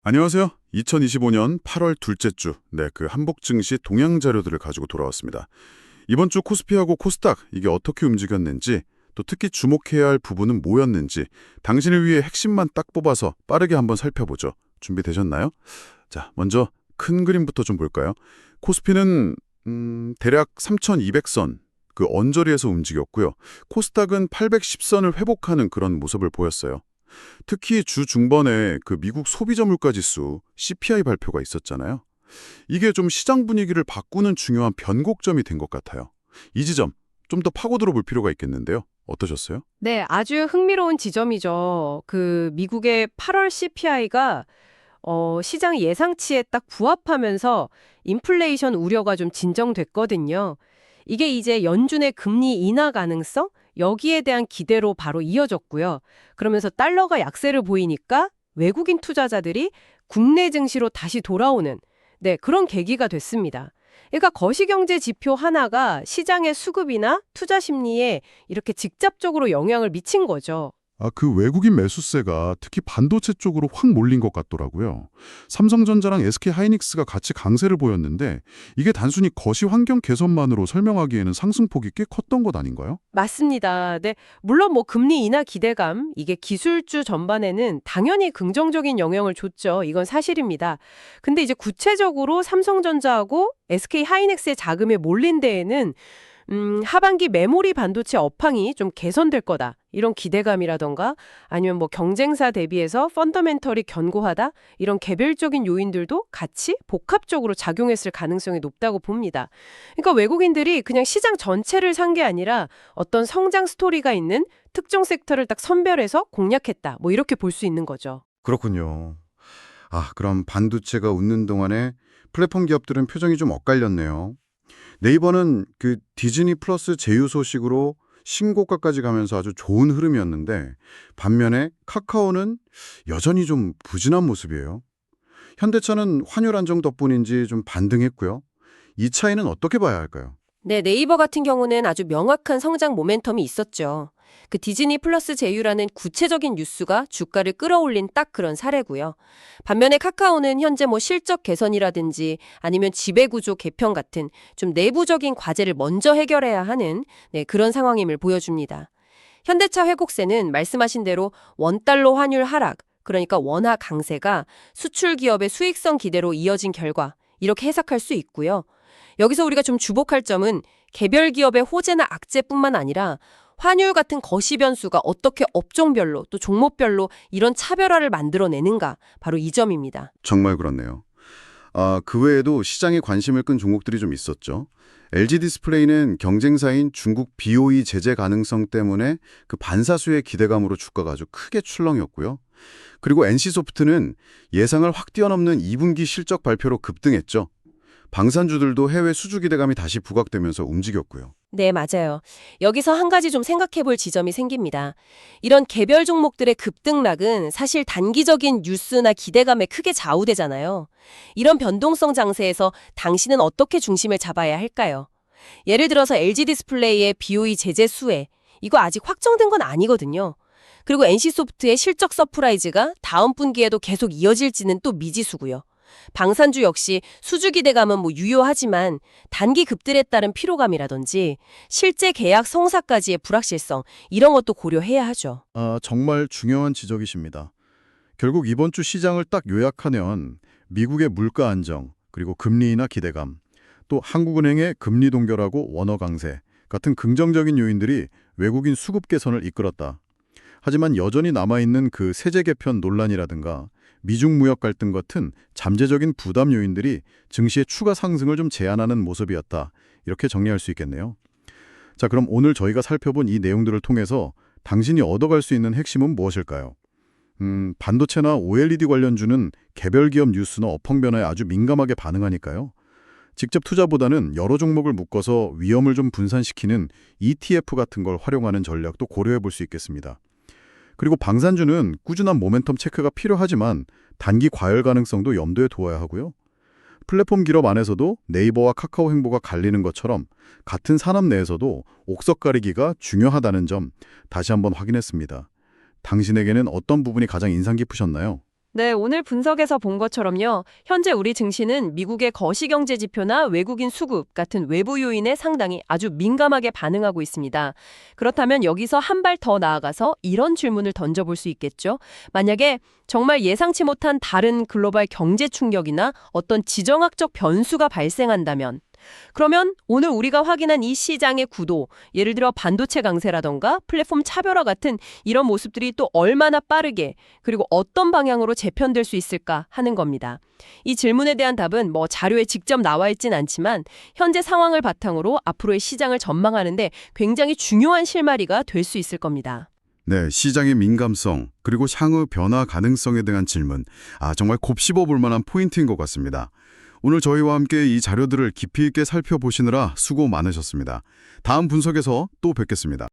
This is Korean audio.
안녕하세요. 2025년 8월 둘째 주, 그 한복 증시 동향 자료들을 가지고 돌아왔습니다. 이번 주 코스피하고 코스닥, 이게 어떻게 움직였는지, 또 특히 주목해야 할 부분은 뭐였는지, 당신을 위해 핵심만 딱 뽑아서 빠르게 한번 살펴보죠. 준비되셨나요? 자, 먼저 큰 그림부터 좀 볼까요? 코스피는 대략 3,200선, 그 언저리에서 움직였고요. 코스닥은 810선을 회복하는 그런 모습을 보였어요. 특히 주 중반에 그 미국 소비자 물가 지수 CPI 발표가 있었잖아요. 이게 좀 시장 분위기를 바꾸는 중요한 변곡점이 된 것 같아요. 이 지점 좀 더 파고들어 볼 필요가 있겠는데요. 어떠셨어요? 네, 아주 흥미로운 지점이죠. 그 미국의 8월 CPI가 시장 예상치에 딱 부합하면서 인플레이션 우려가 좀 진정됐거든요. 이게 이제 연준의 금리 인하 가능성? 여기에 대한 기대로 바로 이어졌고요. 그러면서 달러가 약세를 보이니까 외국인 투자자들이 국내 증시로 다시 돌아오는 그런 계기가 됐습니다. 그러니까 거시경제 지표 하나가 시장의 수급이나 투자 심리에 이렇게 직접적으로 영향을 미친 거죠. 그 외국인 매수세가 특히 반도체 쪽으로 확 몰린 것 같더라고요. 삼성전자랑 SK하이닉스가 같이 강세를 보였는데 이게 단순히 거시 환경 개선만으로 설명하기에는 상승폭이 꽤 컸던 것 아닌가요? 맞습니다. 네. 물론 뭐 금리 인하 기대감, 이게 기술주 전반에는 당연히 긍정적인 영향을 줬죠. 이건 사실입니다. 근데 이제 구체적으로 삼성전자하고 SK 하이닉스의 자금에 몰린 데에는 하반기 메모리 반도체 업황이 좀 개선될 거다. 이런 기대감이라던가 아니면 뭐 경쟁사 대비해서 펀더멘털이 견고하다. 이런 개별적인 요인들도 같이 복합적으로 작용했을 가능성이 높다고 봅니다. 그러니까 외국인들이 그냥 시장 전체를 산 게 아니라 어떤 성장 스토리가 있는 특정 섹터를 딱 선별해서 공략했다. 뭐 이렇게 볼 수 있는 거죠. 그렇군요. 그럼 반도체가 웃는 동안에 플랫폼 기업들은 표정이 좀 엇갈렸네요. 네이버는 그 디즈니 플러스 제휴 소식으로 신고가까지 가면서 아주 좋은 흐름이었는데 반면에 카카오는 여전히 좀 부진한 모습이에요. 현대차는 환율 안정 덕분인지 좀 반등했고요. 이 차이는 어떻게 봐야 할까요? 네, 네이버 같은 경우는 아주 명확한 성장 모멘텀이 있었죠. 그 디즈니 플러스 제휴라는 구체적인 뉴스가 주가를 끌어올린 딱 그런 사례고요. 반면에 카카오는 현재 뭐 실적 개선이라든지 아니면 지배구조 개편 같은 좀 내부적인 과제를 먼저 해결해야 하는 그런 상황임을 보여줍니다. 현대차 회복세는 말씀하신 대로 원달러 환율 하락, 그러니까 원화 강세가 수출 기업의 수익성 기대로 이어진 결과 이렇게 해석할 수 있고요. 여기서 우리가 좀 주목할 점은 개별 기업의 호재나 악재뿐만 아니라 환율 같은 거시 변수가 어떻게 업종별로 또 종목별로 이런 차별화를 만들어내는가 바로 이 점입니다. 정말 그렇네요. 그 외에도 시장에 관심을 끈 종목들이 좀 있었죠. LG 디스플레이는 경쟁사인 중국 BOE 제재 가능성 때문에 그 반사수의 기대감으로 주가가 아주 크게 출렁였고요. 그리고 NC소프트는 예상을 확 뛰어넘는 2분기 실적 발표로 급등했죠. 방산주들도 해외 수주 기대감이 다시 부각되면서 움직였고요. 네, 맞아요. 여기서 한 가지 좀 생각해 볼 지점이 생깁니다. 이런 개별 종목들의 급등락은 사실 단기적인 뉴스나 기대감에 크게 좌우되잖아요. 이런 변동성 장세에서 당신은 어떻게 중심을 잡아야 할까요? 예를 들어서 LG 디스플레이의 BOE 제재 수혜, 이거 아직 확정된 건 아니거든요. 그리고 NC소프트의 실적 서프라이즈가 다음 분기에도 계속 이어질지는 또 미지수고요. 방산주 역시 수주 기대감은 뭐 유효하지만 단기 급등에 따른 피로감이라든지 실제 계약 성사까지의 불확실성 이런 것도 고려해야 하죠. 정말 중요한 지적이십니다. 결국 이번 주 시장을 딱 요약하면 미국의 물가 안정, 그리고 금리 인하 기대감, 또 한국은행의 금리 동결하고 원화 강세 같은 긍정적인 요인들이 외국인 수급 개선을 이끌었다. 하지만 여전히 남아있는 그 세제 개편 논란이라든가 미중 무역 갈등 같은 잠재적인 부담 요인들이 증시의 추가 상승을 좀 제한하는 모습이었다. 이렇게 정리할 수 있겠네요. 자, 그럼 오늘 저희가 살펴본 이 내용들을 통해서 당신이 얻어갈 수 있는 핵심은 무엇일까요? 반도체나 OLED 관련주는 개별 기업 뉴스나 업황 변화에 아주 민감하게 반응하니까요. 직접 투자보다는 여러 종목을 묶어서 위험을 좀 분산시키는 ETF 같은 걸 활용하는 전략도 고려해 볼 수 있겠습니다. 그리고 방산주는 꾸준한 모멘텀 체크가 필요하지만 단기 과열 가능성도 염두에 두어야 하고요. 플랫폼 기업 안에서도 네이버와 카카오 행보가 갈리는 것처럼 같은 산업 내에서도 옥석 가리기가 중요하다는 점 다시 한번 확인했습니다. 당신에게는 어떤 부분이 가장 인상 깊으셨나요? 네, 오늘 분석에서 본 것처럼요. 현재 우리 증시는 미국의 거시경제 지표나 외국인 수급 같은 외부 요인에 상당히 아주 민감하게 반응하고 있습니다. 그렇다면 여기서 한 발 더 나아가서 이런 질문을 던져볼 수 있겠죠. 만약에 정말 예상치 못한 다른 글로벌 경제 충격이나 어떤 지정학적 변수가 발생한다면 그러면 오늘 우리가 확인한 이 시장의 구도, 예를 들어 반도체 강세라던가 플랫폼 차별화 같은 이런 모습들이 또 얼마나 빠르게 그리고 어떤 방향으로 재편될 수 있을까 하는 겁니다. 이 질문에 대한 답은 뭐 자료에 직접 나와 있진 않지만 현재 상황을 바탕으로 앞으로의 시장을 전망하는데 굉장히 중요한 실마리가 될 수 있을 겁니다. 네, 시장의 민감성, 그리고 향후 변화 가능성에 대한 질문. 정말 곱씹어 볼 만한 포인트인 것 같습니다. 오늘 저희와 함께 이 자료들을 깊이 있게 살펴보시느라 수고 많으셨습니다. 다음 분석에서 또 뵙겠습니다.